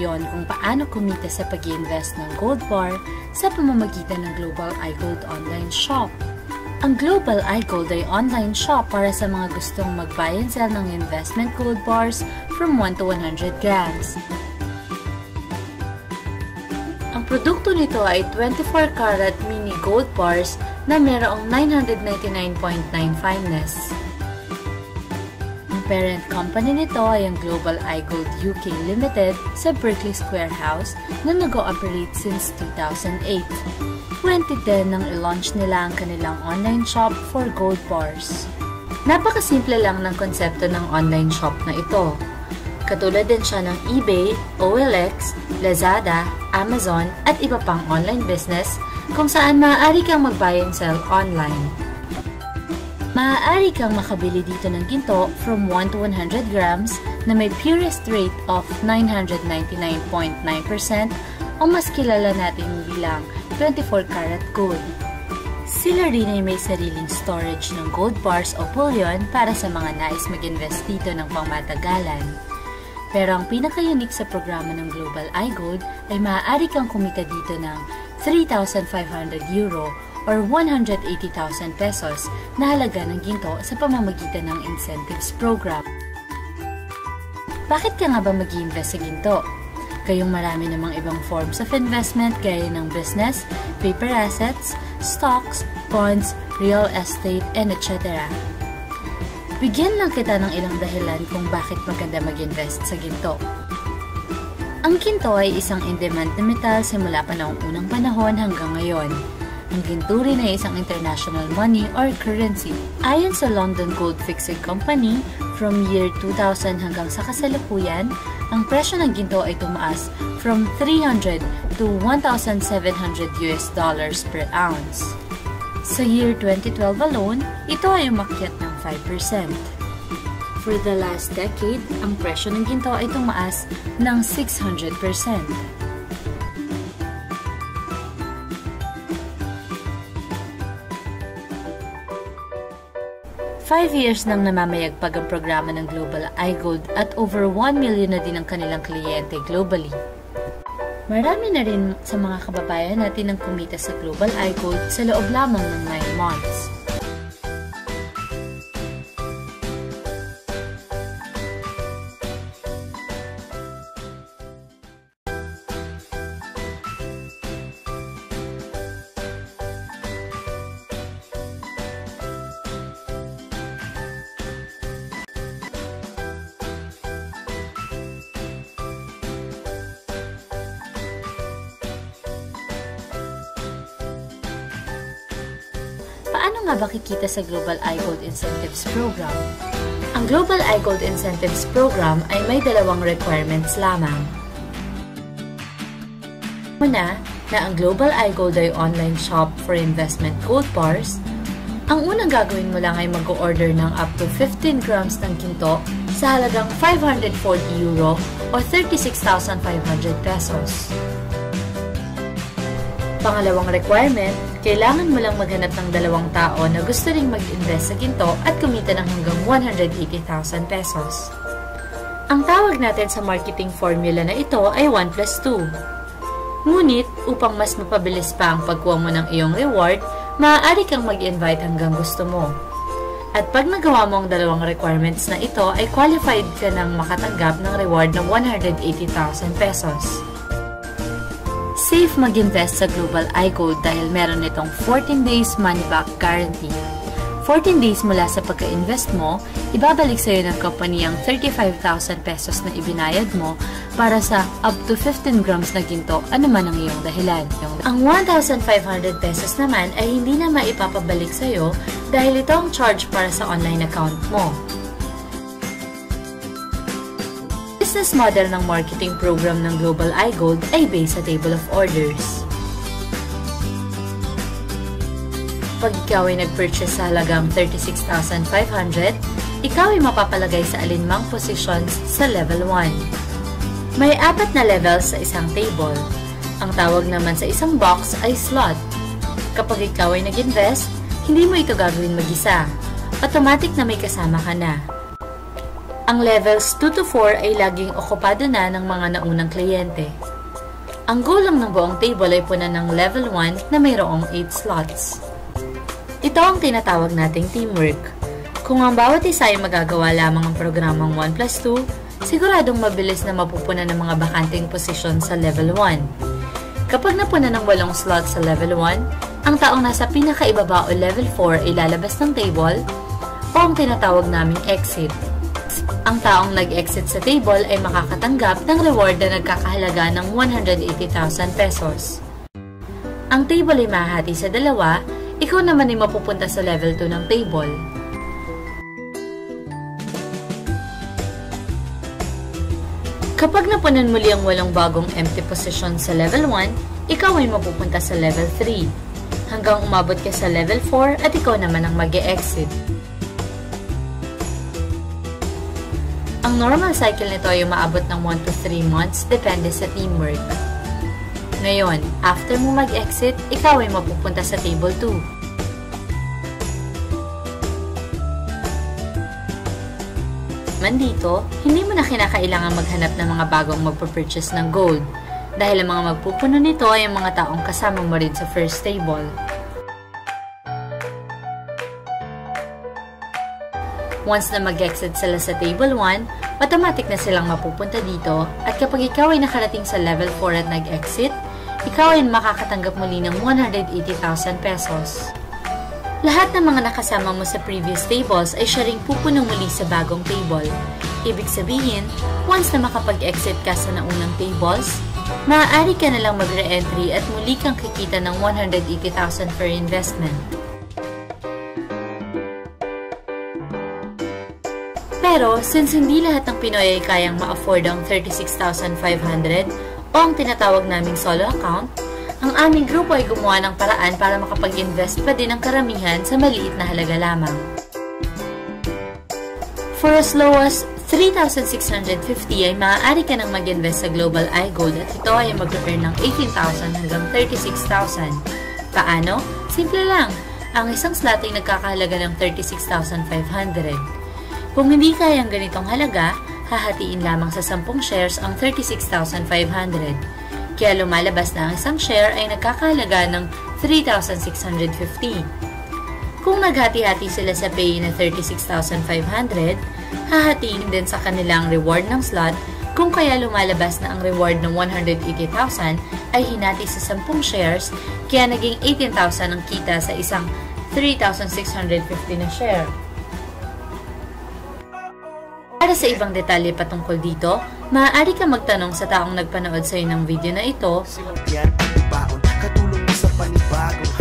ngayon kung paano kumita sa pag-i-invest ng gold bar sa pamamagitan ng Global iGold Online Shop. Ang Global iGold ay online shop para sa mga gustong mag-buy and sell ng investment gold bars from 1 to 100 grams. Ang produkto nito ay 24 karat mini gold bars na mayroong 999.9 fineness. Ang parent company nito ay ang Global iGold UK Limited sa Berkeley Square House na nag-ooperate since 2008. 2010 nang i-launch nila ang kanilang online shop for gold bars. Napakasimple lang ng konsepto ng online shop na ito. Katulad din siya ng eBay, OLX, Lazada, Amazon at iba pang online business kung saan maaari kang mag-buy and sell online. Maaari kang makabili dito ng ginto from 1 to 100 grams na may purest rate of 999.9% o mas kilala natin bilang 24 karat gold. Sila rin ay may sariling storage ng gold bars o bullion para sa mga nais mag-invest dito ng pangmatagalan. Pero ang pinaka-unique sa programa ng Global iGold ay maaari kang kumita dito ng 3,500 euro or 180,000 pesos na halaga ng ginto sa pamamagitan ng incentives program. Bakit ka nga ba mag-i-invest sa ginto? Kayong marami namang ibang forms of investment gaya ng business, paper assets, stocks, bonds, real estate, and etc. Bigyan lang kita ng ilang dahilan kung bakit maganda mag-invest sa ginto. Ang ginto ay isang in-demand na metal simula pa noong unang panahon hanggang ngayon. Ang ginto rin ay isang international money or currency. Ayon sa London Gold Fixing Company, from year 2000 hanggang sa kasalukuyan, ang presyo ng ginto ay tumaas from 300 to 1,700 US dollars per ounce. Sa year 2012 alone, ito ay umakyat ng 5%. For the last decade, ang presyo ng ginto ay tumaas ng 600%. 5 years nang namamayagpag ang programa ng Global iGold at over 1 million na din ang kanilang kliyente globally. Marami na rin sa mga kababayan natin ang kumita sa Global iGold sa loob lamang ng 9 months. Paano nga ba kikita sa Global iGold Incentives Program? Ang Global iGold Incentives Program ay may dalawang requirements lamang. Una, na ang Global iGold ay online shop for investment gold bars. Ang unang gagawin mo lang ay mag-order ng up to 15 grams ng ginto sa halagang 540 euro o 36,500 pesos. Pangalawang requirement, kailangan mo lang maghanap ng 2 tao na gusto ring mag-invest sa ginto at kumita ng hanggang 180,000 pesos. Ang tawag natin sa marketing formula na ito ay 1+2. Ngunit, upang mas mapabilis pa ang pagkuha mo ng iyong reward, maaari kang mag-invite hanggang gusto mo. At pag nagawa mo ang 2 requirements na ito, ay qualified ka ng makatanggap ng reward ng 180,000 pesos. Safe mag-invest sa Global iGold dahil meron itong 14 days money-back guarantee. 14 days mula sa pagka-invest mo, ibabalik sa iyo ng company ang 35,000 pesos na ibinayad mo para sa up to 15 grams na ginto, anuman ang iyong dahilan. Ang 1,500 pesos naman ay hindi na maipapabalik sa iyo dahil ito ang charge para sa online account mo. Business model ng marketing program ng Global iGold ay based sa table of orders. Pag ikaw ay nag-purchase sa halagang 36,500, ikaw ay mapapalagay sa alinmang positions sa level 1. May 4 na levels sa isang table. Ang tawag naman sa isang box ay slot. Kapag ikaw ay nag-invest, hindi mo ito gagawin mag-isa. Automatic na may kasama ka na. Ang levels 2 to 4 ay laging okupado na ng mga naunang kliyente. Ang goal lang ng buong table ay punan ng level 1 na mayroong 8 slots. Ito ang tinatawag nating teamwork. Kung ang bawat isa ay magagawa lamang ang programang 1+2, siguradong mabilis na mapupunan ng mga bakanting posisyon sa level 1. Kapag napunan ng 8 slots sa level 1, ang taong nasa pinakaibaba o level 4 ay lalabas ng table o ang tinatawag naming exit. Ang taong nag-exit sa table ay makakatanggap ng reward na nagkakahalaga ng 180,000 pesos. Ang table ay mahati sa dalawa, ikaw naman ay mapupunta sa level 2 ng table. Kapag napunan muli ang 8 bagong empty position sa level 1, ikaw ay mapupunta sa level 3, hanggang umabot ka sa level 4 at ikaw naman ang mag-e-exit. Ang normal cycle nito ay umaabot ng 1 to 3 months depende sa teamwork. Ngayon, after mo mag-exit, ikaw ay mapupunta sa table 2. Dito, hindi mo na kinakailangan maghanap ng mga bagong magpapurchase ng gold dahil ang mga magpupuno nito ay ang mga taong kasama mo rin sa first table. Once na mag-exit sila sa table 1, automatic na silang mapupunta dito at kapag ikaw ay nakarating sa level 4 at nag-exit, ikaw ay makakatanggap muli ng 180,000 pesos. Lahat ng mga nakasama mo sa previous tables ay siya ring pupuno muli sa bagong table. Ibig sabihin, once na makapag-exit ka sa naunang tables, maaari ka na lang mag-re-entry at muli kang kikita ng 180,000 per investment. Pero, since hindi lahat ng Pinoy ay kayang ma-afford ang 36,500 o ang tinatawag naming solo account, ang aming grupo ay gumawa ng paraan para makapag-invest pa din ang karamihan sa maliit na halaga lamang. For as low as 3,650 ay maaari ka nang mag-invest sa Global iGold at ito ay mag-earn ng 18,000 hanggang 36,000. Paano? Simple lang. Ang isang slot ay nagkakahalaga ng 36,500. Kung hindi kaya ang ganitong halaga, hahatiin lamang sa 10 shares ang 36,500. Kaya lumalabas na ang isang share ay nagkakahalaga ng 3,650. Kung naghati-hati sila sa pay na 36,500, hahatiin din sa kanilang reward ng slot kung kaya lumalabas na ang reward ng 180,000 ay hinati sa 10 shares kaya naging 18,000 ang kita sa isang 3,650 na share. Para sa ibang detalye patungkol dito, maaari ka magtanong sa taong nagpanood sa iyo ng video na ito. Katulong sa panibagong